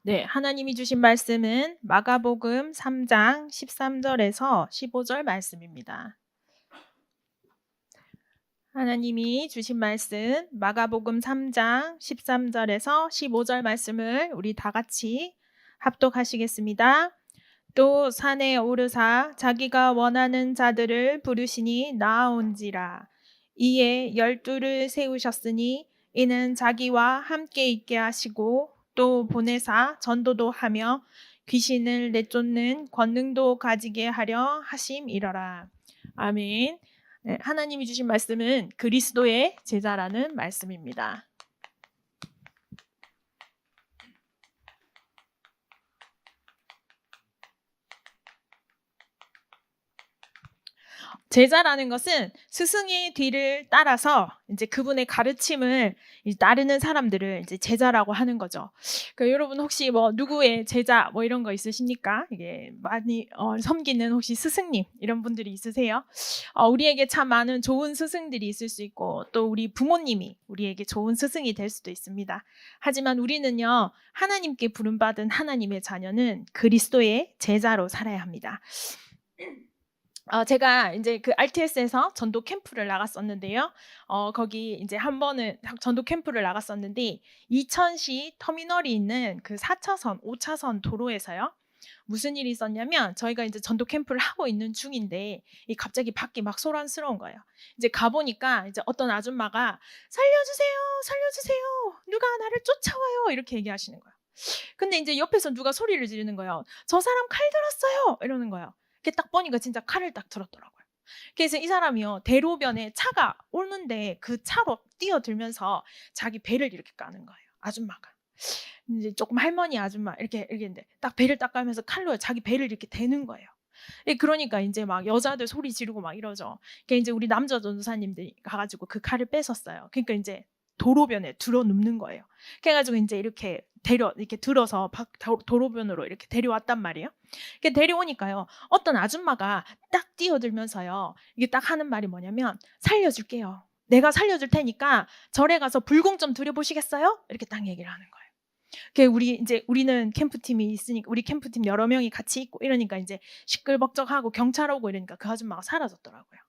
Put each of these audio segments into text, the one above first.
네, 하나님이 주신 말씀은 마가복음 3장 13절에서 15절 말씀입니다. 하나님이 주신 말씀 마가복음 3장 13절에서 15절 말씀을 우리 다 같이 합독하시겠습니다. 또 산에 오르사 자기가 원하는 자들을 부르시니 나아온지라. 이에 12를 세우셨으니 이는 자기와 함께 있게 하시고 또 보내사 전도도 하며 귀신을 내쫓는 권능도 가지게 하려 하심이러라. 아멘. 네, 하나님이 주신 말씀은 그리스도의 제자라는 말씀입니다. 제자라는 것은 스승의 뒤를 따라서 이제 그분의 가르침을 따르는 사람들을 이제 제자라고 하는 거죠. 그러니까 여러분 혹시 뭐 누구의 제자 뭐 이런 거 있으십니까? 이게 많이 섬기는 혹시 스승님 이런 분들이 있으세요? 우리에게 참 많은 좋은 스승들이 있을 수 있고 또 우리 부모님이 우리에게 좋은 스승이 될 수도 있습니다. 하지만 우리는요 하나님께 부름받은 하나님의 자녀는 그리스도의 제자로 살아야 합니다. 제가 이제 그 RTS에서 전도 캠프를 나갔었는데요. 거기 이제 한 번은 전도 캠프를 나갔었는데 이천시 터미널이 있는 그 4차선, 5차선 도로에서요. 무슨 일이 있었냐면 저희가 이제 전도 캠프를 하고 있는 중인데 갑자기 밖이 막 소란스러운 거예요. 이제 가보니까 이제 어떤 아줌마가 살려주세요, 살려주세요, 누가 나를 쫓아와요 이렇게 얘기하시는 거예요. 근데 이제 옆에서 누가 소리를 지르는 거예요. 저 사람 칼 들었어요 이러는 거예요. 이렇게 딱 보니까 진짜 칼을 딱 들었더라고요. 그래서 이 사람이요 대로변에 차가 오는데 그 차로 뛰어들면서 자기 배를 이렇게 까는 거예요. 아줌마가 이제 조금 할머니 아줌마 이렇게 했는데 딱 배를 딱 까면서 칼로 자기 배를 이렇게 대는 거예요. 그러니까 이제 막 여자들 소리 지르고 막 이러죠. 그러니까 이제 우리 남자 전도사님들이 가가지고 그 칼을 뺏었어요. 그러니까 이제 도로변에 들어 눕는 거예요. 그래가지고 이제 이렇게 이렇게 들어서 도로변으로 이렇게 데려왔단 말이에요. 데려오니까요. 어떤 아줌마가 딱 뛰어들면서요. 이게 딱 하는 말이 뭐냐면 살려줄게요. 내가 살려줄 테니까 절에 가서 불공 좀 들여보시겠어요? 이렇게 딱 얘기를 하는 거예요. 우리는 캠프팀이 있으니까 우리 캠프팀 여러 명이 같이 있고 이러니까 이제 시끌벅적하고 경찰 오고 이러니까 그 아줌마가 사라졌더라고요.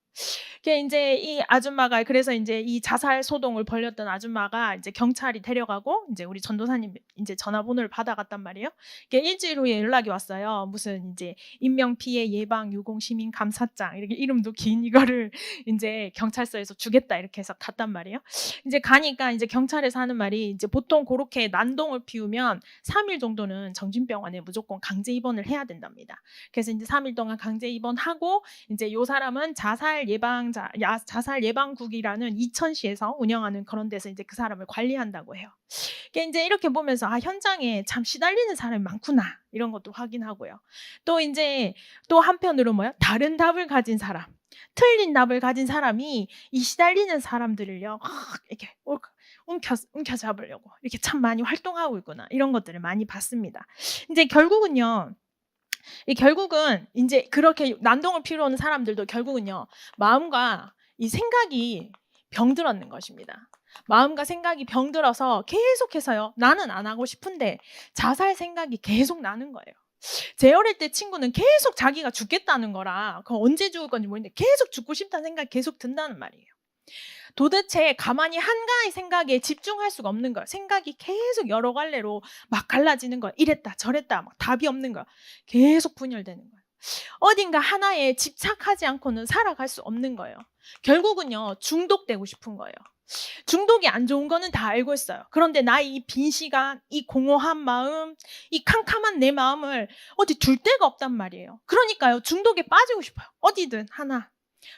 이제 이 아줌마가 그래서 이제 이 자살 소동을 벌였던 아줌마가 이제 경찰이 데려가고 이제 우리 전도사님 이제 전화번호를 받아갔단 말이에요. 일주일 후에 연락이 왔어요. 무슨 이제 인명 피해 예방 유공 시민 감사장 이렇게 이름도 긴 이거를 이제 경찰서에서 주겠다 이렇게 해서 갔단 말이에요. 이제 가니까 이제 경찰에서 하는 말이 이제 보통 그렇게 난동을 피우면 3일 정도는 정신병원에 무조건 강제 입원을 해야 된답니다. 그래서 이제 3일 동안 강제 입원하고 이제 요 사람은 자살 예방국이라는 이천시에서 운영하는 그런 데서 이제 그 사람을 관리한다고 해요. 이제 이렇게 보면서 현장에 참 시달리는 사람이 많구나 이런 것도 확인하고요. 또 이제 또 한편으로 다른 답을 가진 사람, 틀린 답을 가진 사람이 이 시달리는 사람들을요 이렇게 움켜 잡으려고 이렇게 참 많이 활동하고 있구나 이런 것들을 많이 봤습니다. 이제 결국은 이제 그렇게 난동을 피우는 사람들도 결국은요 마음과 이 생각이 병들었는 것입니다. 마음과 생각이 병들어서 계속해서요 나는 안 하고 싶은데 자살 생각이 계속 나는 거예요. 제 어릴 때 친구는 계속 자기가 죽겠다는 거라 언제 죽을 건지 모르는데 계속 죽고 싶다는 생각이 계속 든다는 말이에요. 도대체 가만히 한 가지 생각에 집중할 수가 없는 거예요. 생각이 계속 여러 갈래로 막 갈라지는 거예요. 이랬다 저랬다 막 답이 없는 거예요. 계속 분열되는 거예요. 어딘가 하나에 집착하지 않고는 살아갈 수 없는 거예요. 결국은요 중독되고 싶은 거예요. 중독이 안 좋은 거는 다 알고 있어요. 그런데 나의 이 빈 시간, 이 공허한 마음, 이 캄캄한 내 마음을 어디 둘 데가 없단 말이에요. 그러니까요 중독에 빠지고 싶어요. 어디든 하나.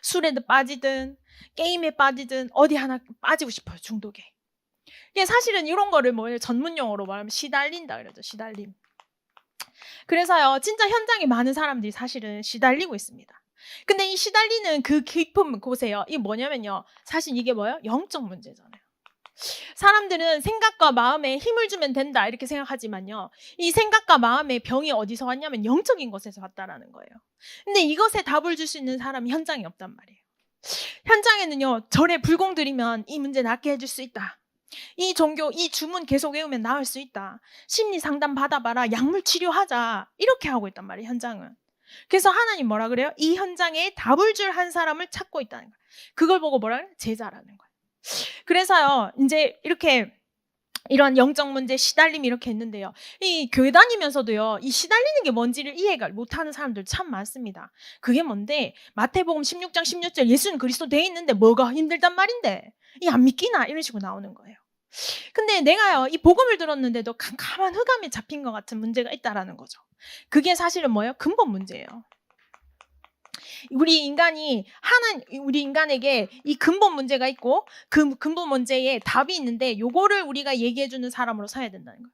술에도 빠지든 게임에 빠지든 어디 하나 빠지고 싶어요. 중독에. 이게 사실은 이런 거를 전문 용어로 말하면 시달린다 그러죠. 시달림. 그래서요 진짜 현장에 많은 사람들이 사실은 시달리고 있습니다. 근데 이 시달리는 그 깊은 곳에요 이게 뭐냐면요 사실 이게 영적 문제잖아요. 사람들은 생각과 마음에 힘을 주면 된다 이렇게 생각하지만요 이 생각과 마음의 병이 어디서 왔냐면 영적인 것에서 왔다라는 거예요. 근데 이것에 답을 줄 수 있는 사람이 현장에 없단 말이에요. 현장에는요 절에 불공 들이면 이 문제 낫게 해줄 수 있다. 이 종교, 이 주문 계속 외우면 나을 수 있다. 심리 상담 받아봐라. 약물 치료하자. 이렇게 하고 있단 말이에요, 현장은. 그래서 하나님 뭐라 그래요? 이 현장에 답을 줄 한 사람을 찾고 있다는 거예요. 그걸 보고 뭐라 그래요? 제자라는 거예요. 그래서요, 이제 이렇게 이런 영적 문제, 시달림이 이렇게 있는데요. 이 교회 다니면서도요, 이 시달리는 게 뭔지를 이해가 못하는 사람들 참 많습니다. 그게 뭔데, 마태복음 16장 16절 예수는 그리스도 돼 있는데 뭐가 힘들단 말인데, 이 안 믿기나? 이런 식으로 나오는 거예요. 근데 내가요, 이 복음을 들었는데도 캄캄한 흑암에 잡힌 것 같은 문제가 있다라는 거죠. 그게 사실은 뭐예요? 근본 문제예요. 우리 인간에게 이 근본 문제가 있고 그 근본 문제에 답이 있는데 요거를 우리가 얘기해 주는 사람으로 서야 된다는 거예요.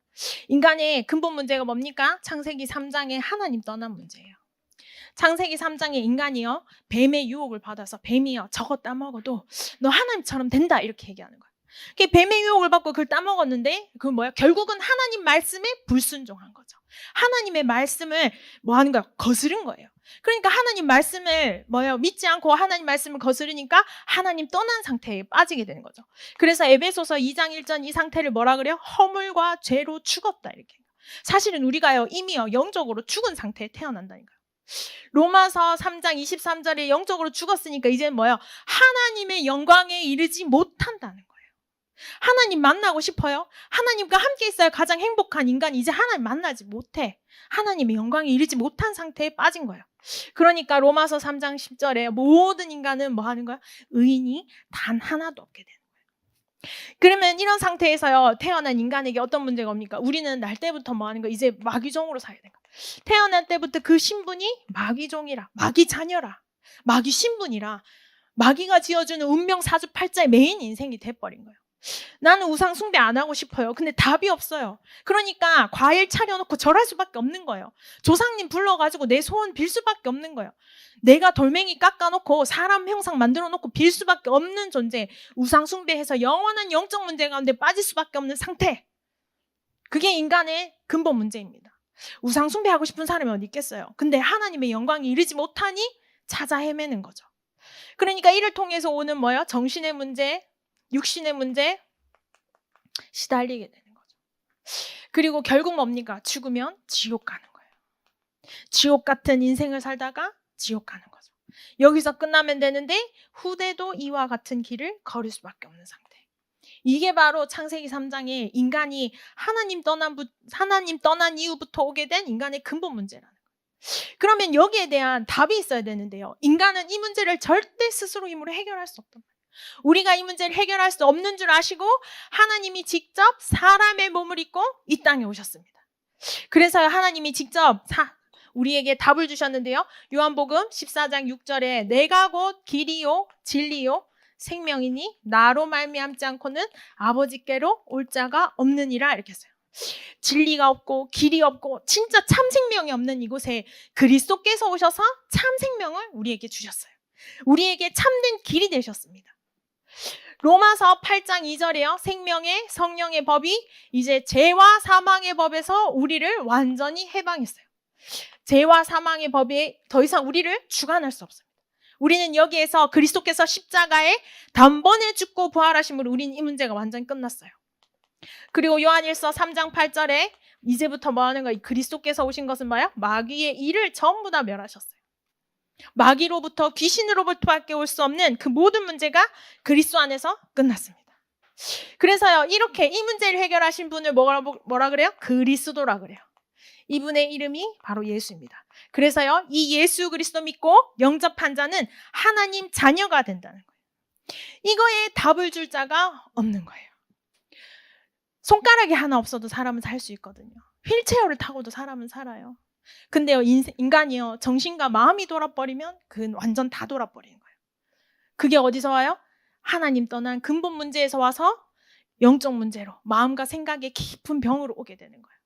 인간의 근본 문제가 뭡니까? 창세기 3장에 하나님 떠난 문제예요. 창세기 3장에 인간이요, 뱀의 유혹을 받아서 뱀이요, 저거 따먹어도 너 하나님처럼 된다 이렇게 얘기하는 거예요. 뱀의 유혹을 받고 그걸 따먹었는데 그 뭐야? 결국은 하나님 말씀에 불순종한 거죠. 하나님의 말씀을 뭐 하는 거야? 거스른 거예요. 그러니까 하나님 말씀을 믿지 않고 하나님 말씀을 거스르니까 하나님 떠난 상태에 빠지게 되는 거죠. 그래서 에베소서 2장 1절 이 상태를 뭐라 그래요? 허물과 죄로 죽었다 이렇게. 사실은 우리가요 이미요 영적으로 죽은 상태에 태어난다니까요. 로마서 3장 23절에 영적으로 죽었으니까 이제는 하나님의 영광에 이르지 못한다는 거예요. 하나님 만나고 싶어요? 하나님과 함께 있어야 가장 행복한 인간이 이제 하나님 만나지 못해. 하나님의 영광에 이르지 못한 상태에 빠진 거예요. 그러니까 로마서 3장 10절에 모든 인간은 뭐 하는 거야? 의인이 단 하나도 없게 되는 거예요. 그러면 이런 상태에서요 태어난 인간에게 어떤 문제가 옵니까? 우리는 날 때부터 뭐 하는 거야? 이제 마귀종으로 살아야 되는 거야. 태어날 때부터 그 신분이 마귀종이라, 마귀 자녀라, 마귀 신분이라, 마귀가 지어주는 운명 사주팔자의 메인 인생이 돼버린 거예요. 나는 우상 숭배 안 하고 싶어요. 근데 답이 없어요. 그러니까 과일 차려놓고 절할 수밖에 없는 거예요. 조상님 불러가지고 내 소원 빌 수밖에 없는 거예요. 내가 돌멩이 깎아놓고 사람 형상 만들어놓고 빌 수밖에 없는 존재, 우상 숭배해서 영원한 영적 문제 가운데 빠질 수밖에 없는 상태. 그게 인간의 근본 문제입니다. 우상 숭배하고 싶은 사람이 어디 있겠어요. 근데 하나님의 영광이 이르지 못하니 찾아 헤매는 거죠. 그러니까 이를 통해서 오는 정신의 문제, 육신의 문제, 시달리게 되는 거죠. 그리고 결국 뭡니까? 죽으면 지옥 가는 거예요. 지옥 같은 인생을 살다가 지옥 가는 거죠. 여기서 끝나면 되는데 후대도 이와 같은 길을 걸을 수밖에 없는 상태. 이게 바로 창세기 3장에 인간이 하나님 떠난 이후부터 오게 된 인간의 근본 문제라는 거예요. 그러면 여기에 대한 답이 있어야 되는데요. 인간은 이 문제를 절대 스스로 힘으로 해결할 수 없단 말이에요. 우리가 이 문제를 해결할 수 없는 줄 아시고 하나님이 직접 사람의 몸을 입고 이 땅에 오셨습니다. 그래서 하나님이 직접 우리에게 답을 주셨는데요. 요한복음 14장 6절에 내가 곧 길이요 진리요 생명이니 나로 말미암지 않고는 아버지께로 올 자가 없느니라 이렇게 했어요. 진리가 없고 길이 없고 진짜 참 생명이 없는 이곳에 그리스도께서 오셔서 참 생명을 우리에게 주셨어요. 우리에게 참된 길이 되셨습니다. 로마서 8장 2절에요. 생명의 성령의 법이 이제 죄와 사망의 법에서 우리를 완전히 해방했어요. 죄와 사망의 법이 더 이상 우리를 주관할 수 없습니다. 우리는 여기에서 그리스도께서 십자가에 단번에 죽고 부활하심으로 우리는 이 문제가 완전히 끝났어요. 그리고 요한일서 3장 8절에 이제부터 뭐 하는 거예요? 그리스도께서 오신 것은 뭐야? 마귀의 일을 전부 다 멸하셨어요. 마귀로부터 귀신으로부터밖에 올 수 없는 그 모든 문제가 그리스도 안에서 끝났습니다. 그래서요 이렇게 이 문제를 해결하신 분을 뭐라 그래요? 그리스도라 그래요. 이분의 이름이 바로 예수입니다. 그래서요 이 예수 그리스도 믿고 영접한 자는 하나님 자녀가 된다는 거예요. 이거에 답을 줄 자가 없는 거예요. 손가락이 하나 없어도 사람은 살 수 있거든요. 휠체어를 타고도 사람은 살아요. 근데요 인간이요 정신과 마음이 돌아버리면 그건 완전 다 돌아버리는 거예요. 그게 어디서 와요? 하나님 떠난 근본 문제에서 와서 영적 문제로 마음과 생각의 깊은 병으로 오게 되는 거예요.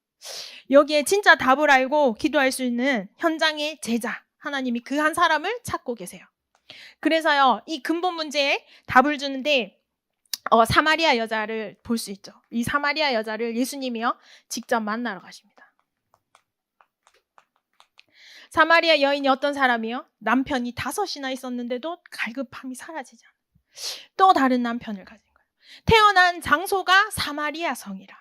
여기에 진짜 답을 알고 기도할 수 있는 현장의 제자, 하나님이 그 한 사람을 찾고 계세요. 그래서요 이 근본 문제에 답을 주는데 사마리아 여자를 볼 수 있죠. 이 사마리아 여자를 예수님이요 직접 만나러 가십니다. 사마리아 여인이 어떤 사람이요? 남편이 5이나 있었는데도 갈급함이 사라지지 않아요. 또 다른 남편을 가진 거예요. 태어난 장소가 사마리아 성이라.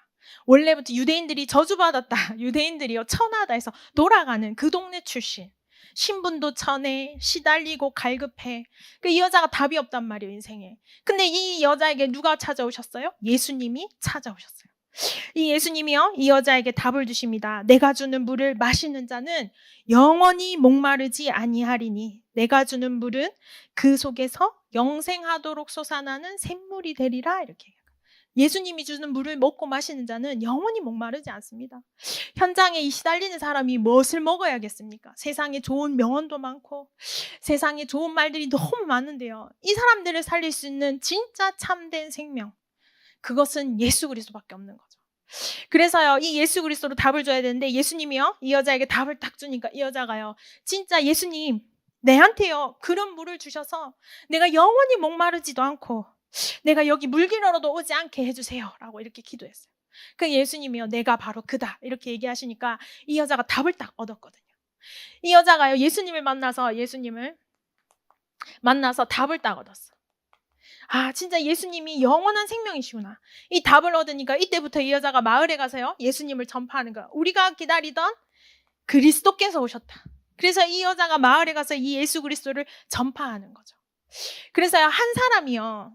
원래부터 유대인들이 저주받았다, 유대인들이요 천하다 해서 돌아가는 그 동네 출신. 신분도 천해, 시달리고 갈급해. 이 여자가 답이 없단 말이에요, 인생에. 근데 이 여자에게 누가 찾아오셨어요? 예수님이 찾아오셨어요. 이 예수님이요, 이 여자에게 답을 주십니다. 내가 주는 물을 마시는 자는 영원히 목마르지 아니하리니 내가 주는 물은 그 속에서 영생하도록 솟아나는 샘물이 되리라. 이렇게 예수님이 주는 물을 먹고 마시는 자는 영원히 목마르지 않습니다. 현장에 이 시달리는 사람이 무엇을 먹어야겠습니까? 세상에 좋은 명언도 많고 세상에 좋은 말들이 너무 많은데요, 이 사람들을 살릴 수 있는 진짜 참된 생명, 그것은 예수 그리스도밖에 없는 거죠. 그래서요, 이 예수 그리스도로 답을 줘야 되는데 예수님이요, 이 여자에게 답을 딱 주니까 이 여자가요, 진짜 예수님, 내한테요 그런 물을 주셔서 내가 영원히 목마르지도 않고 내가 여기 물기러러도 오지 않게 해주세요 라고 이렇게 기도했어요. 그 예수님이요, 내가 바로 그다 이렇게 얘기하시니까 이 여자가 답을 딱 얻었거든요. 이 여자가요, 예수님을 만나서 답을 딱 얻었어. 아, 진짜 예수님이 영원한 생명이시구나. 이 답을 얻으니까 이때부터 이 여자가 마을에 가서요 예수님을 전파하는 거야. 우리가 기다리던 그리스도께서 오셨다. 그래서 이 여자가 마을에 가서 이 예수 그리스도를 전파하는 거죠. 그래서요, 한 사람이요,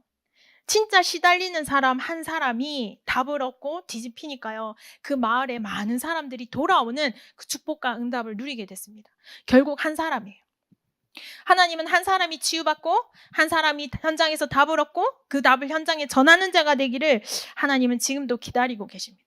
진짜 시달리는 사람 한 사람이 답을 얻고 뒤집히니까요, 그 마을에 많은 사람들이 돌아오는 그 축복과 응답을 누리게 됐습니다. 결국 한 사람이에요. 하나님은 한 사람이 치유받고 한 사람이 현장에서 답을 얻고 그 답을 현장에 전하는 자가 되기를 하나님은 지금도 기다리고 계십니다.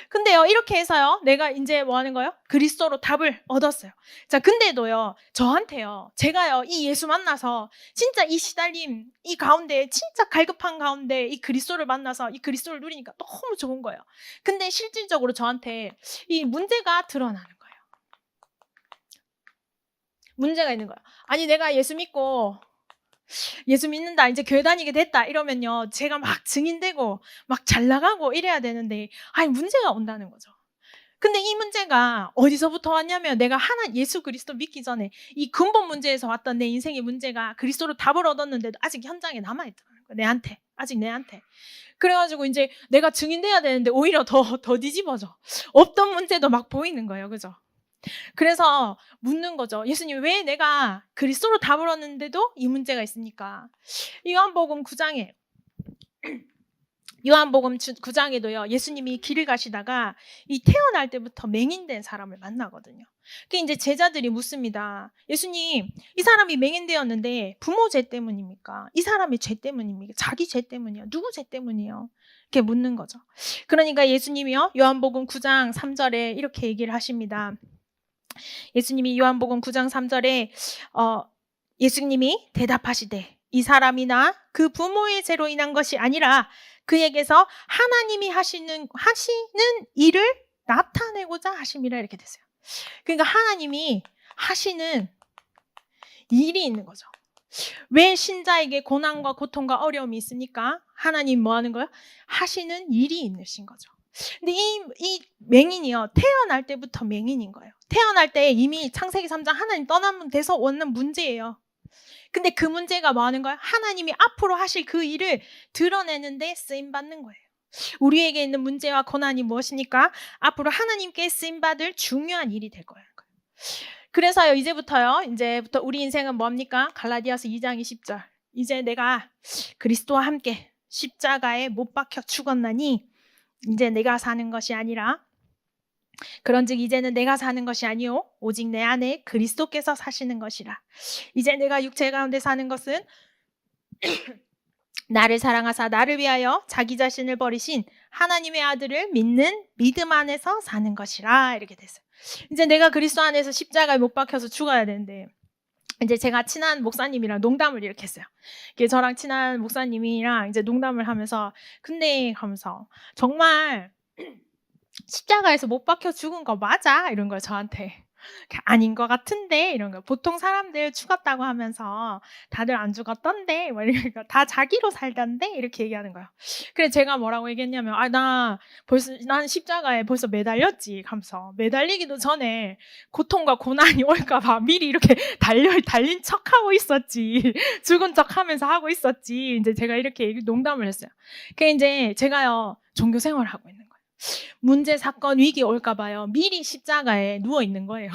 근데요, 이렇게 해서요, 내가 이제 뭐 하는 거예요? 그리스도로 답을 얻었어요. 자, 근데도요, 저한테요, 제가요, 이 예수 만나서 진짜 이 시달림, 이 가운데, 진짜 갈급한 가운데 이 그리스도를 만나서 이 그리스도를 누리니까 너무 좋은 거예요. 근데 실질적으로 저한테 이 문제가 드러나는 거예요. 문제가 있는 거예요. 아니, 내가 예수 믿는다, 이제 교회 다니게 됐다 이러면요, 제가 막 증인되고 막 잘 나가고 이래야 되는데, 아니, 문제가 온다는 거죠. 근데 이 문제가 어디서부터 왔냐면, 내가 예수 그리스도 믿기 전에 이 근본 문제에서 왔던 내 인생의 문제가 그리스도로 답을 얻었는데도 아직 현장에 남아있더라는 거예요. 내한테. 그래가지고 이제 내가 증인돼야 되는데 오히려 더 뒤집어져. 없던 문제도 막 보이는 거예요. 그죠? 그래서 묻는 거죠. 예수님, 왜 내가 그리스도로 답을 얻는데도 이 문제가 있습니까? 요한복음 9장에도요, 예수님이 길을 가시다가 이 태어날 때부터 맹인된 사람을 만나거든요. 그 이제 제자들이 묻습니다. 예수님, 이 사람이 맹인되었는데 부모 죄 때문입니까? 이 사람의 죄 때문입니까? 자기 죄 때문이요? 누구 죄 때문이요? 이렇게 묻는 거죠. 그러니까 예수님이요, 요한복음 9장 3절에 이렇게 얘기를 하십니다. 예수님이 요한복음 9장 3절에 예수님이 대답하시되, 이 사람이나 그 부모의 죄로 인한 것이 아니라 그에게서 하나님이 하시는 일을 나타내고자 하심이라, 이렇게 됐어요. 그러니까 하나님이 하시는 일이 있는 거죠. 왜 신자에게 고난과 고통과 어려움이 있으니까 하나님 뭐 하는 거예요? 하시는 일이 있으신 거죠. 근데 이 맹인이요, 태어날 때부터 맹인인 거예요. 태어날 때 이미 창세기 3장 하나님 떠나면 돼서 오는 문제예요. 근데 그 문제가 뭐 하는 거야? 하나님이 앞으로 하실 그 일을 드러내는데 쓰임받는 거예요. 우리에게 있는 문제와 고난이 무엇이니까? 앞으로 하나님께 쓰임받을 중요한 일이 될 거예요. 그래서요, 이제부터 우리 인생은 뭡니까? 갈라디아서 2장 20절. 이제 내가 그리스도와 함께 십자가에 못 박혀 죽었나니 이제 내가 사는 것이 아니라, 그런즉 이제는 내가 사는 것이 아니요 오직 내 안에 그리스도께서 사시는 것이라. 이제 내가 육체 가운데 사는 것은 나를 사랑하사 나를 위하여 자기 자신을 버리신 하나님의 아들을 믿는 믿음 안에서 사는 것이라, 이렇게 됐어요. 이제 내가 그리스도 안에서 십자가에 못 박혀서 죽어야 되는데, 이제 제가 친한 목사님이랑 농담을 이렇게 했어요. 저랑 친한 목사님이랑 이제 농담을 하면서, 근데 하면서 정말 십자가에서 못 박혀 죽은 거 맞아? 이런 거예요, 저한테. 아닌 것 같은데 이런 거. 보통 사람들 죽었다고 하면서 다들 안 죽었던데 뭐 이러니까 다 자기로 살던데 이렇게 얘기하는 거예요. 그래서 제가 뭐라고 얘기했냐면 난 십자가에 벌써 매달렸지 하면서 매달리기도 전에 고통과 고난이 올까 봐 미리 이렇게 달린 척하고 있었지. 죽은 척하면서 하고 있었지. 이제 제가 이렇게 농담을 했어요. 그 이제 제가요 종교 생활을 하고 있는 거예요. 문제, 사건, 위기 올까 봐요. 미리 십자가에 누워 있는 거예요.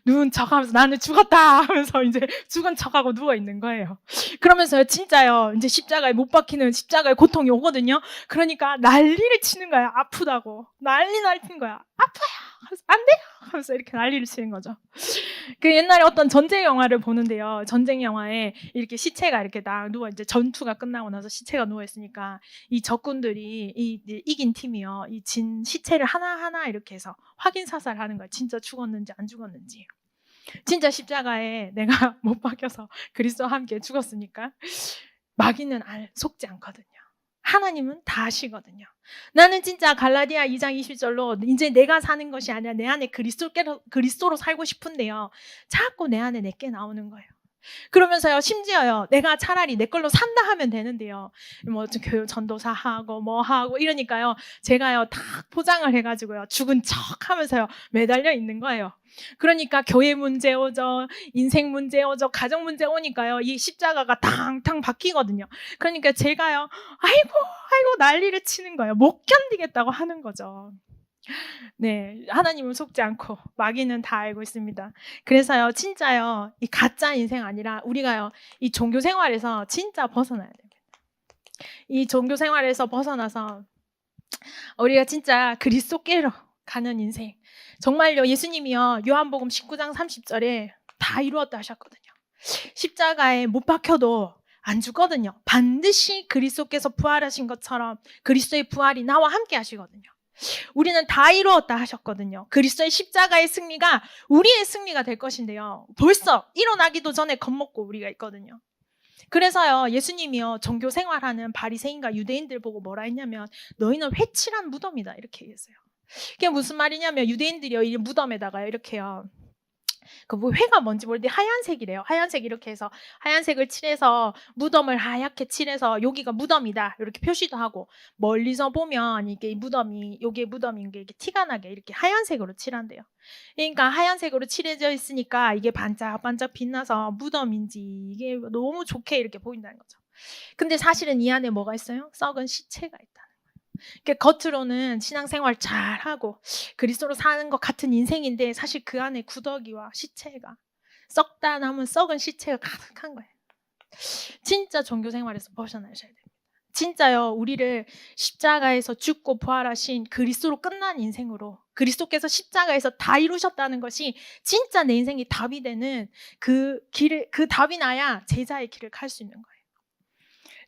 누운 척하면서 나는 죽었다 하면서 이제 죽은 척하고 누워 있는 거예요. 그러면서요, 진짜요. 이제 십자가에 못 박히는 십자가의 고통이 오거든요. 그러니까 난리를 치는 거야. 아프다고. 난리 치는 거야. 아파요. 하면서 안 돼요. 하면서 이렇게 난리를 치는 거죠. 그 옛날에 어떤 전쟁 영화를 보는데요. 전쟁 영화에 이렇게 시체가 이렇게 딱 누워 이제 전투가 끝나고 나서 시체가 누워 있으니까 이 적군들이 이긴 팀이요. 이 진 시체를 하나하나 이렇게 해서 확인 사살하는 거예요. 진짜 죽었는지 안 죽었는지. 진짜 십자가에 내가 못 박혀서 그리스도와 함께 죽었으니까 마귀는 속지 않거든요. 하나님은 다 아시거든요. 나는 진짜 갈라디아 2장 20절로 이제 내가 사는 것이 아니라 내 안에 그리스도로 살고 싶은데요. 자꾸 내 안에 내게 나오는 거예요. 그러면서요, 심지어요, 내가 차라리 내 걸로 산다 하면 되는데요. 뭐, 교육 전도사 하고, 뭐 하고, 이러니까요, 제가요, 다 포장을 해가지고요, 죽은 척 하면서요, 매달려 있는 거예요. 그러니까 교회 문제 오죠, 인생 문제 오죠, 가정 문제 오니까요, 이 십자가가 탕탕 박히거든요. 그러니까 제가요, 아이고, 난리를 치는 거예요. 못 견디겠다고 하는 거죠. 네, 하나님은 속지 않고 마귀는 다 알고 있습니다. 그래서요, 진짜요, 이 가짜 인생 아니라 우리가요, 이 종교 생활에서 진짜 벗어나야 됩니다. 이 종교 생활에서 벗어나서 우리가 진짜 그리스도께로 가는 인생. 정말요, 예수님이요, 요한복음 19장 30절에 다 이루었다 하셨거든요. 십자가에 못 박혀도 안 죽거든요. 반드시 그리스도께서 부활하신 것처럼 그리스도의 부활이 나와 함께 하시거든요. 우리는 다 이루었다 하셨거든요. 그리스도의 십자가의 승리가 우리의 승리가 될 것인데요. 벌써 일어나기도 전에 겁먹고 우리가 있거든요. 그래서요, 예수님이요, 종교 생활하는 바리새인과 유대인들 보고 뭐라 했냐면 너희는 회칠한 무덤이다 이렇게 얘기했어요. 그게 무슨 말이냐면 유대인들이요, 이 무덤에다가요 이렇게요, 뭐 회가 뭔지 모르는데 하얀색이래요. 하얀색 이렇게 해서 하얀색을 칠해서 무덤을 하얗게 칠해서 여기가 무덤이다 이렇게 표시도 하고, 멀리서 보면 이게 무덤이 여기에 무덤인 게 이렇게 티가 나게 이렇게 하얀색으로 칠한대요. 그러니까 하얀색으로 칠해져 있으니까 이게 반짝반짝 빛나서 무덤인지 이게 너무 좋게 이렇게 보인다는 거죠. 근데 사실은 이 안에 뭐가 있어요? 썩은 시체가 있다. 겉으로는 신앙생활 잘하고 그리스도로 사는 것 같은 인생인데 사실 그 안에 구더기와 시체가, 썩다 남은 썩은 시체가 가득한 거예요. 진짜 종교생활에서 벗어나셔야 됩니다. 진짜요, 우리를 십자가에서 죽고 부활하신 그리스도로 끝난 인생으로, 그리스도께서 십자가에서 다 이루셨다는 것이 진짜 내 인생이 답이 되는 그 답이 나야 제자의 길을 갈 수 있는 거예요.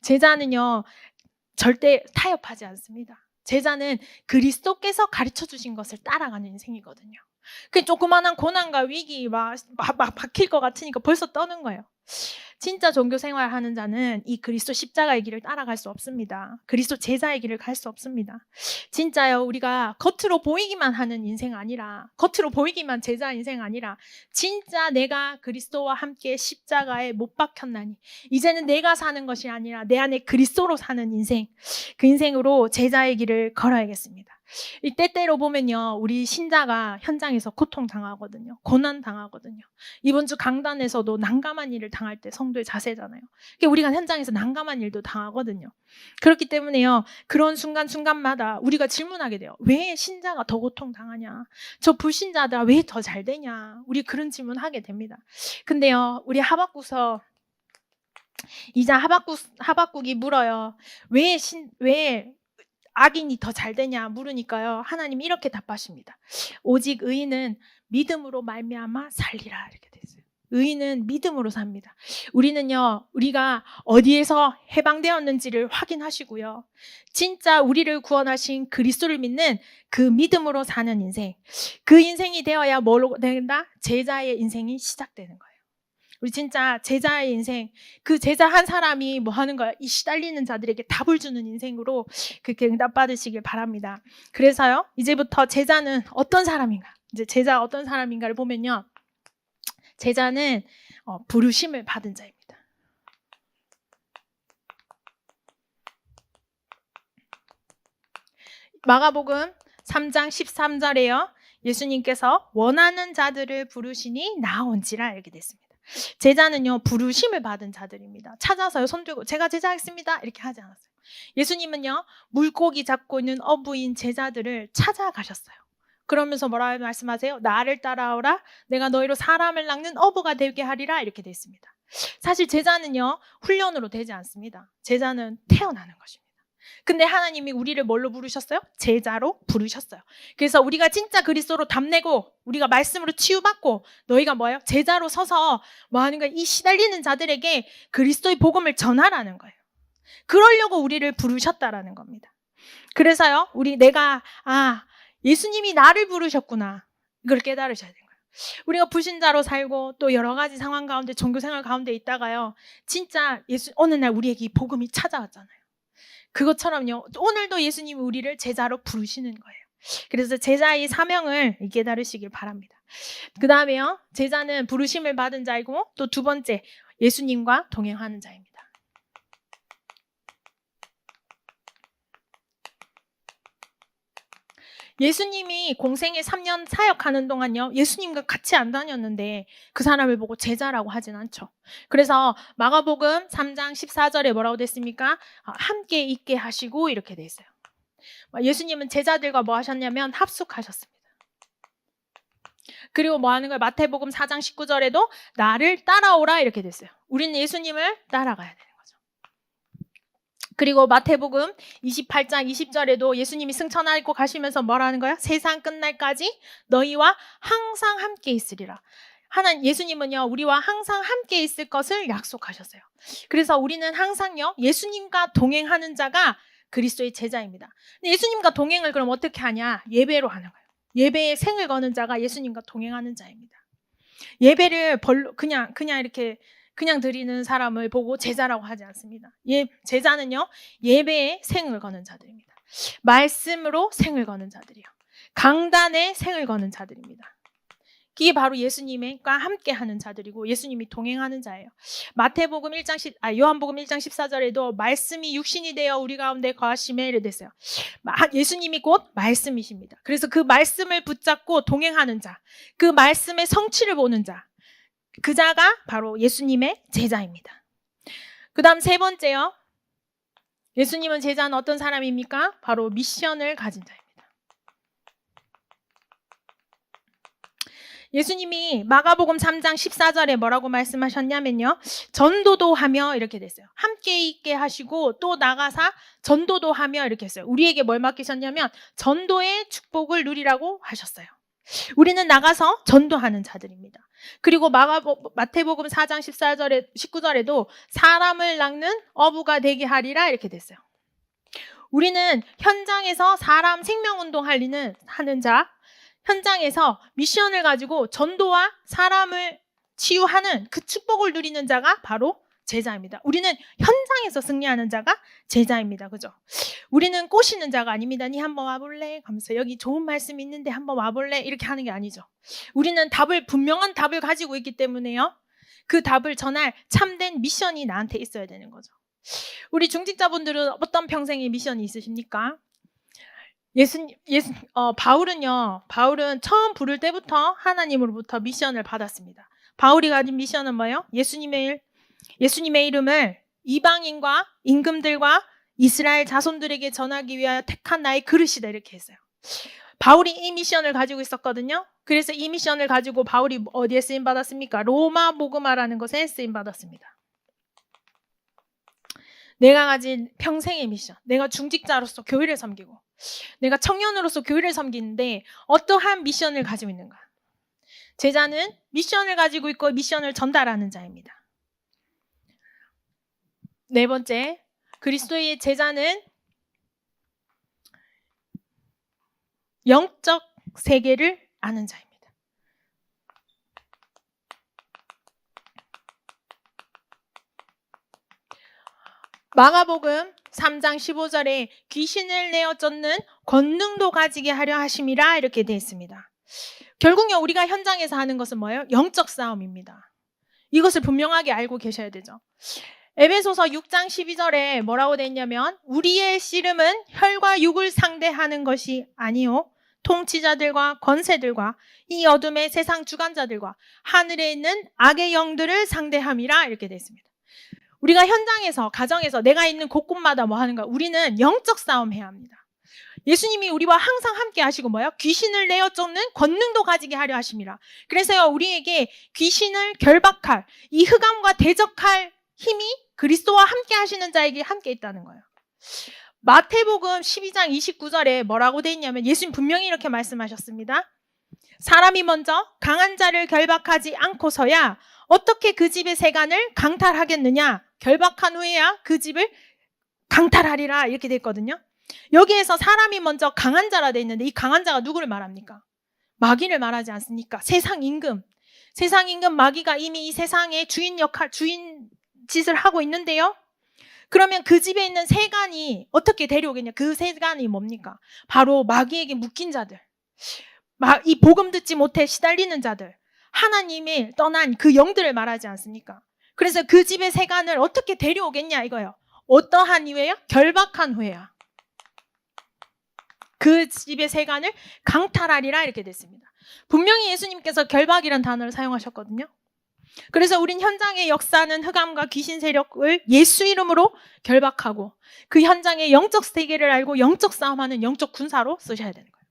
제자는요, 절대 타협하지 않습니다. 제자는 그리스도께서 가르쳐 주신 것을 따라가는 인생이거든요. 그 조그마한 고난과 위기 막 박힐 것 같으니까 벌써 떠는 거예요. 진짜 종교 생활하는 자는 이 그리스도 십자가의 길을 따라갈 수 없습니다. 그리스도 제자의 길을 갈 수 없습니다. 진짜요, 우리가 겉으로 보이기만 하는 인생 아니라, 겉으로 보이기만 제자 인생 아니라 진짜 내가 그리스도와 함께 십자가에 못 박혔나니 이제는 내가 사는 것이 아니라 내 안에 그리스도로 사는 인생, 그 인생으로 제자의 길을 걸어야겠습니다. 이 때때로 보면요, 우리 신자가 현장에서 고통당하거든요. 고난당하거든요. 이번 주 강단에서도 난감한 일을 당할 때 성도의 자세잖아요. 우리가 현장에서 난감한 일도 당하거든요. 그렇기 때문에요, 그런 순간순간마다 우리가 질문하게 돼요. 왜 신자가 더 고통당하냐? 저 불신자들 왜 더 잘 되냐? 우리 그런 질문하게 됩니다. 근데요, 우리 하박국서 2장 하박국이 물어요. 왜 악인이 더 잘 되냐 물으니까요, 하나님이 이렇게 답하십니다. 오직 의인은 믿음으로 말미암아 살리라 이렇게 돼 있어요. 의인은 믿음으로 삽니다. 우리는요, 우리가 어디에서 해방되었는지를 확인하시고요, 진짜 우리를 구원하신 그리스도를 믿는 그 믿음으로 사는 인생, 그 인생이 되어야 뭐로 된다? 제자의 인생이 시작되는 거예요. 우리 진짜 제자의 인생, 그 제자 한 사람이 뭐 하는 거야? 이 시달리는 자들에게 답을 주는 인생으로 그렇게 응답받으시길 바랍니다. 그래서요, 이제부터 제자는 어떤 사람인가? 이제 제자가 어떤 사람인가를 보면요. 제자는 부르심을 받은 자입니다. 마가복음 3장 13절에요. 예수님께서 원하는 자들을 부르시니 나온지라 이렇게 됐습니다. 제자는요, 부르심을 받은 자들입니다. 찾아서요, 손 들고 제가 제자하겠습니다 이렇게 하지 않았어요. 예수님은요, 물고기 잡고 있는 어부인 제자들을 찾아가셨어요. 그러면서 뭐라고 말씀하세요? 나를 따라오라, 내가 너희로 사람을 낚는 어부가 되게 하리라 이렇게 되어 있습니다. 사실 제자는요, 훈련으로 되지 않습니다. 제자는 태어나는 것입니다. 근데 하나님이 우리를 뭘로 부르셨어요? 제자로 부르셨어요. 그래서 우리가 진짜 그리스도로 답내고 우리가 말씀으로 치유받고 너희가 뭐예요? 제자로 서서 뭐 하는 거예요? 이 시달리는 자들에게 그리스도의 복음을 전하라는 거예요. 그러려고 우리를 부르셨다라는 겁니다. 그래서요, 예수님이 나를 부르셨구나, 이걸 깨달으셔야 돼요. 우리가 불신자로 살고 또 여러 가지 상황 가운데 종교생활 가운데 있다가요, 진짜 어느 날 우리에게 이 복음이 찾아왔잖아요. 그것처럼요, 오늘도 예수님이 우리를 제자로 부르시는 거예요. 그래서 제자의 사명을 깨달으시길 바랍니다. 그 다음에요, 제자는 부르심을 받은 자이고, 또 두 번째, 예수님과 동행하는 자입니다. 예수님이 공생에 3년 사역하는 동안요, 예수님과 같이 안 다녔는데 그 사람을 보고 제자라고 하진 않죠. 그래서 마가복음 3장 14절에 뭐라고 됐습니까? 함께 있게 하시고 이렇게 돼 있어요. 예수님은 제자들과 뭐 하셨냐면 합숙하셨습니다. 그리고 뭐 하는 거예요? 마태복음 4장 19절에도 나를 따라오라 이렇게 됐어요. 우리는 예수님을 따라가야 돼요. 그리고 마태복음 28장 20절에도 예수님이 승천하고 가시면서 뭐라는 거야? 세상 끝날까지 너희와 항상 함께 있으리라. 예수님은요, 우리와 항상 함께 있을 것을 약속하셨어요. 그래서 우리는 항상요, 예수님과 동행하는 자가 그리스도의 제자입니다. 근데 예수님과 동행을 그럼 어떻게 하냐? 예배로 하는 거예요. 예배에 생을 거는 자가 예수님과 동행하는 자입니다. 예배를 그냥 이렇게 그냥 드리는 사람을 보고 제자라고 하지 않습니다. 제자는요, 예배에 생을 거는 자들입니다. 말씀으로 생을 거는 자들이요. 강단에 생을 거는 자들입니다. 이게 바로 예수님과 함께 하는 자들이고 예수님이 동행하는 자예요. 요한복음 1장 14절에도 말씀이 육신이 되어 우리 가운데 거하심에 이래 됐어요. 예수님이 곧 말씀이십니다. 그래서 그 말씀을 붙잡고 동행하는 자, 그 말씀의 성취를 보는 자, 그 자가 바로 예수님의 제자입니다. 그 다음 세 번째요. 예수님은 제자는 어떤 사람입니까? 바로 미션을 가진 자입니다. 예수님이 마가복음 3장 14절에 뭐라고 말씀하셨냐면요, 전도도 하며 이렇게 됐어요. 함께 있게 하시고 또 나가사 전도도 하며 이렇게 했어요. 우리에게 뭘 맡기셨냐면 전도의 축복을 누리라고 하셨어요. 우리는 나가서 전도하는 자들입니다. 그리고 마태복음 4장 19절에도 사람을 낚는 어부가 되게 하리라 이렇게 됐어요. 우리는 현장에서 사람 생명운동 하는 자, 현장에서 미션을 가지고 전도와 사람을 치유하는 그 축복을 누리는 자가 바로 제자입니다. 우리는 현장에서 승리하는 자가 제자입니다. 그죠? 우리는 꼬시는 자가 아닙니다. 니 한번 와볼래? 하면서 여기 좋은 말씀이 있는데 한번 와볼래? 이렇게 하는 게 아니죠. 우리는 분명한 답을 가지고 있기 때문에요, 그 답을 전할 참된 미션이 나한테 있어야 되는 거죠. 우리 중직자분들은 어떤 평생의 미션이 있으십니까? 바울은 처음 부를 때부터 하나님으로부터 미션을 받았습니다. 바울이 가진 미션은 뭐예요? 예수님의 이름을 이방인과 임금들과 이스라엘 자손들에게 전하기 위하여 택한 나의 그릇이다 이렇게 했어요. 바울이 이 미션을 가지고 있었거든요. 그래서 이 미션을 가지고 바울이 어디에 쓰임 받았습니까? 로마 복음화라는 것에 쓰임 받았습니다. 내가 가진 평생의 미션, 내가 중직자로서 교회를 섬기고 내가 청년으로서 교회를 섬기는데 어떠한 미션을 가지고 있는가? 제자는 미션을 가지고 있고 미션을 전달하는 자입니다. 네 번째, 그리스도의 제자는 영적 세계를 아는 자입니다. 마가복음 3장 15절에 귀신을 내어 쫓는 권능도 가지게 하려 하심이라 이렇게 되어 있습니다. 결국요, 우리가 현장에서 하는 것은 뭐예요? 영적 싸움입니다. 이것을 분명하게 알고 계셔야 되죠. 에베소서 6장 12절에 뭐라고 돼 있냐면, 우리의 씨름은 혈과 육을 상대하는 것이 아니요 통치자들과 권세들과 이 어둠의 세상 주관자들과 하늘에 있는 악의 영들을 상대함이라, 이렇게 돼 있습니다. 우리가 현장에서, 가정에서 내가 있는 곳곳마다 뭐 하는가? 우리는 영적 싸움 해야 합니다. 예수님이 우리와 항상 함께 하시고 뭐예요? 귀신을 내어 쫓는 권능도 가지게 하려 하심이라. 그래서요, 우리에게 귀신을 결박할, 이 흑암과 대적할 힘이 그리스도와 함께 하시는 자에게 함께 있다는 거예요. 마태복음 12장 29절에 뭐라고 돼 있냐면, 예수님 분명히 이렇게 말씀하셨습니다. 사람이 먼저 강한 자를 결박하지 않고서야 어떻게 그 집의 세간을 강탈하겠느냐? 결박한 후에야 그 집을 강탈하리라, 이렇게 돼 있거든요. 여기에서 사람이 먼저 강한 자라 돼 있는데, 이 강한 자가 누구를 말합니까? 마귀를 말하지 않습니까? 세상 임금 마귀가 이미 이 세상의 주인 짓을 하고 있는데요. 그러면 그 집에 있는 세간이 어떻게 데려오겠냐? 그 세간이 뭡니까? 바로 마귀에게 묶인 자들, 이 복음 듣지 못해 시달리는 자들, 하나님을 떠난 그 영들을 말하지 않습니까? 그래서 그 집의 세간을 어떻게 데려오겠냐 이거예요. 어떠한 이유예요? 결박한 후에야 그 집의 세간을 강탈하리라, 이렇게 됐습니다. 분명히 예수님께서 결박이라는 단어를 사용하셨거든요. 그래서 우린 현장의 역사는 흑암과 귀신 세력을 예수 이름으로 결박하고, 그 현장의 영적 세계를 알고 영적 싸움하는 영적 군사로 쓰셔야 되는 거예요.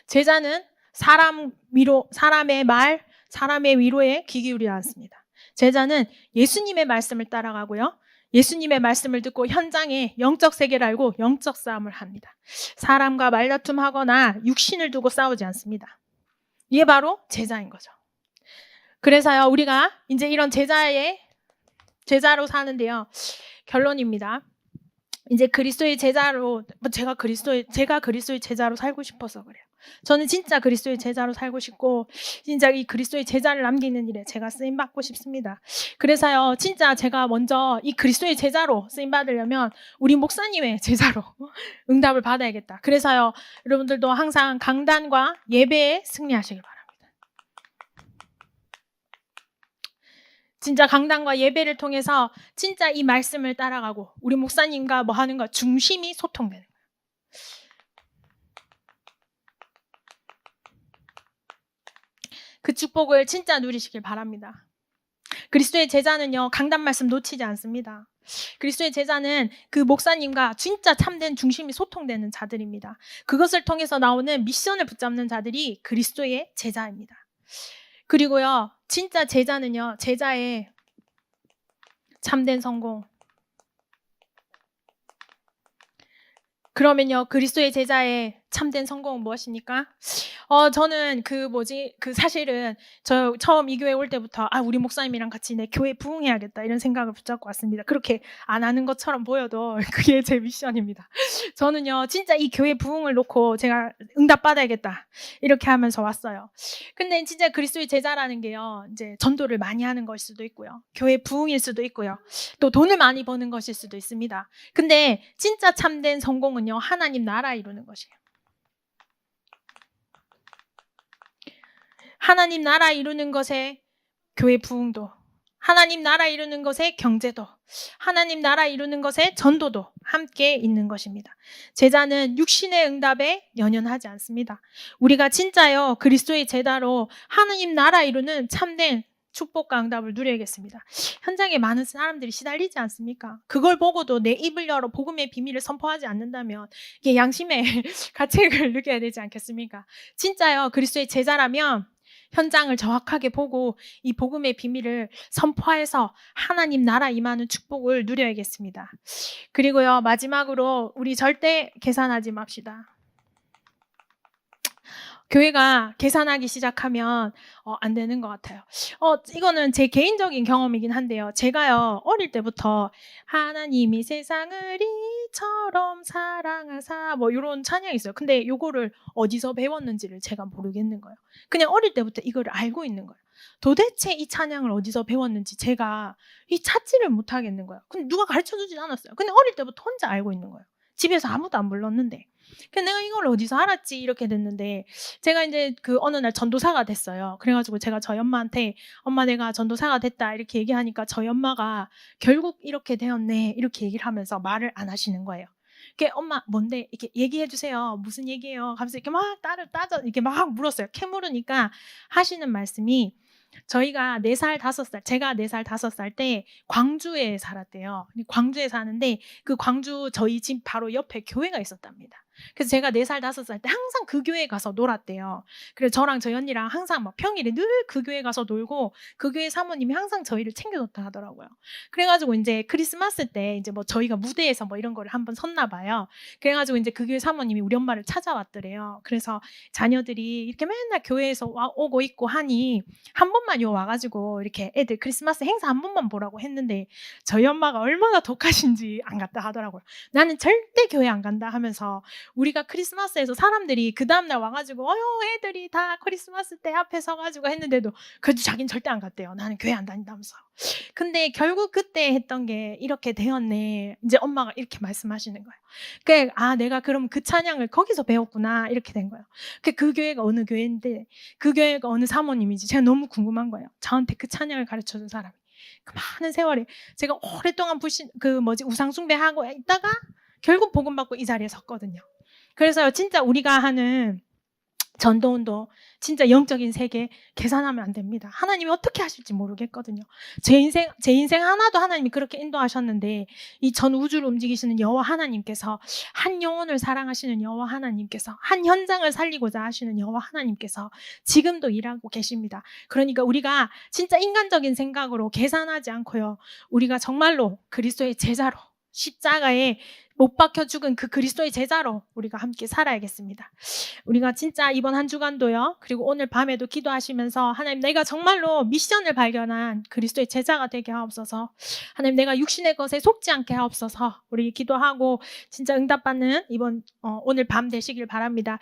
제자는 사람의 말, 사람의 위로에 귀 기울이지 않습니다. 제자는 예수님의 말씀을 따라가고요, 예수님의 말씀을 듣고 현장의 영적 세계를 알고 영적 싸움을 합니다. 사람과 말다툼하거나 육신을 두고 싸우지 않습니다. 이게 바로 제자인 거죠. 그래서요, 우리가 이제 이런 제자로 사는데요, 결론입니다. 이제 그리스도의 제자로, 제가 그리스도의 제자로 살고 싶어서 그래요. 저는 진짜 그리스도의 제자로 살고 싶고, 진짜 이 그리스도의 제자를 남기는 일에 제가 쓰임 받고 싶습니다. 그래서요, 진짜 제가 먼저 이 그리스도의 제자로 쓰임 받으려면 우리 목사님의 제자로 응답을 받아야겠다. 그래서요, 여러분들도 항상 강단과 예배에 승리하시길 바랍니다. 진짜 강단과 예배를 통해서 진짜 이 말씀을 따라가고 우리 목사님과 뭐 하는 거 중심이 소통되는 거예요. 그 축복을 진짜 누리시길 바랍니다. 그리스도의 제자는요, 강단 말씀 놓치지 않습니다. 그리스도의 제자는 그 목사님과 진짜 참된 중심이 소통되는 자들입니다. 그것을 통해서 나오는 미션을 붙잡는 자들이 그리스도의 제자입니다. 그리고요, 진짜 제자는요, 제자의 참된 성공. 그러면요, 그리스도의 제자의 참된 성공은 무엇입니까? 저는 사실은 저 처음 이 교회 올 때부터 우리 목사님이랑 같이 내 교회 부흥해야겠다, 이런 생각을 붙잡고 왔습니다. 그렇게 안 하는 것처럼 보여도 그게 제 미션입니다. 저는요, 진짜 이 교회 부흥을 놓고 제가 응답 받아야겠다, 이렇게 하면서 왔어요. 근데 진짜 그리스도의 제자라는 게요, 이제 전도를 많이 하는 것일 수도 있고요, 교회 부흥일 수도 있고요, 또 돈을 많이 버는 것일 수도 있습니다. 근데 진짜 참된 성공은요, 하나님 나라 이루는 것이에요. 하나님 나라 이루는 것에 교회 부흥도, 하나님 나라 이루는 것에 경제도, 하나님 나라 이루는 것에 전도도 함께 있는 것입니다. 제자는 육신의 응답에 연연하지 않습니다. 우리가 진짜요, 그리스도의 제자로 하나님 나라 이루는 참된 축복과 응답을 누려야겠습니다. 현장에 많은 사람들이 시달리지 않습니까? 그걸 보고도 내 입을 열어 복음의 비밀을 선포하지 않는다면 이게 양심의 가책을 느껴야 되지 않겠습니까? 진짜요, 그리스도의 제자라면 현장을 정확하게 보고 이 복음의 비밀을 선포해서 하나님 나라 임하는 축복을 누려야겠습니다. 그리고요, 마지막으로 우리 절대 계산하지 맙시다. 교회가 계산하기 시작하면 안 되는 것 같아요. 이거는 제 개인적인 경험이긴 한데요, 제가요, 어릴 때부터 하나님이 세상을 이처럼 사랑하사 뭐 이런 찬양이 있어요. 근데 요거를 어디서 배웠는지를 제가 모르겠는 거예요. 그냥 어릴 때부터 이걸 알고 있는 거예요. 도대체 이 찬양을 어디서 배웠는지 제가 찾지를 못하겠는 거예요. 근데 누가 가르쳐주진 않았어요. 근데 어릴 때부터 혼자 알고 있는 거예요. 집에서 아무도 안 불렀는데. 내가 이걸 어디서 알았지 이렇게 됐는데 제가 인제 그 어느 날 전도사가 됐어요. 그래 가지고 제가 저희 엄마한테 "엄마 내가 전도사가 됐다." 이렇게 얘기하니까 저희 엄마가 "결국 이렇게 되었네." 이렇게 얘기를 하면서 말을 안 하시는 거예요. 이렇게 "엄마 뭔데?" 이렇게 "얘기해 주세요. 무슨 얘기예요?" 하면서 이렇게 막 이렇게 막 물었어요. 캐물으니까 하시는 말씀이 저희가 4 살, 5 살 제가 4 살, 5 살 때 광주에 살았대요. 광주에 사는데 그 광주 저희 집 바로 옆에 교회가 있었답니다. 그래서 제가 4 살, 5 살 때 항상 그 교회에 가서 놀았대요. 그래서 저랑 저희 언니랑 항상 막 평일에 늘 그 교회 가서 놀고 그 교회 사모님이 항상 저희를 챙겨줬다 하더라고요. 그래 가지고 인제 크리스마스 때 인제 뭐 저희가 무대에서 뭐 이런 거를 한번 섰나 봐요. 그래 가지고 인제 그 교회 사모님이 우리 엄마를 찾아왔더래요. 그래서 자녀들이 이렇게 맨날 교회에서 오고 있고 하니 한 번만 와 가지고 이렇게 애들 크리스마스 행사 한 번만 보라고 했는데 저희 엄마가 얼마나 독하신지 안 갔다 하더라고요. "나는 절대 교회 안 간다." 하면서 우리가 크리스마스에서 사람들이 그다음 날 와 가지고 애들이 다 크리스마스 때 앞에 서 가지고 했는데도 그래도 자기는 절대 안 갔대요. "나는 교회 안 다닌다."면서. 근데 결국 그때 했던 게 이렇게 되었네. 인제 엄마가 이렇게 말씀하시는 거예요. 그 '아 내가 그럼 그 찬양을 거기서 배웠구나.' 이렇게 된 거예요. 그 교회가 어느 교회인데 그 교회가 어느 사모님인지 제가 너무 궁금한 거예요. 저한테 그 찬양을 가르쳐 준 사람이. 그 많은 세월에 제가 오랫동안 우상 숭배하고 있다가 결국 복음 받고 이 자리에 섰거든요. 그래서 진짜 우리가 하는 전도운동 진짜 영적인 세계 계산하면 안 됩니다. 하나님이 어떻게 하실지 모르겠거든요. 제 인생 하나도 하나님이 그렇게 인도하셨는데 이 전 우주를 움직이시는 여호와 하나님께서 한 영혼을 사랑하시는 여호와 하나님께서 한 현장을 살리고자 하시는 여호와 하나님께서 지금도 일하고 계십니다. 그러니까 우리가 진짜 인간적인 생각으로 계산하지 않고요. 우리가 정말로 그리스도의 제자로 십자가에 못 박혀 죽은 그 그리스도의 제자로 우리가 함께 살아야겠습니다. 우리가 진짜 이번 한 주간도요. 그리고 오늘 밤에도 기도하시면서 하나님 내가 정말로 미션을 발견한 그리스도의 제자가 되게 하옵소서. 하나님 내가 육신의 것에 속지 않게 하옵소서. 우리 기도하고 진짜 응답받는 오늘 밤 되시길 바랍니다.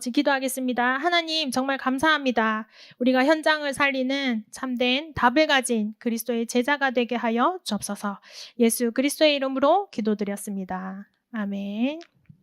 지금 기도하겠습니다. 하나님 정말 감사합니다. 우리가 현장을 살리는 참된 답을 가진 그리스도의 제자가 되게 하여 주옵소서. 예수 그리스도의 이름으로 기도드렸습니다. 아멘.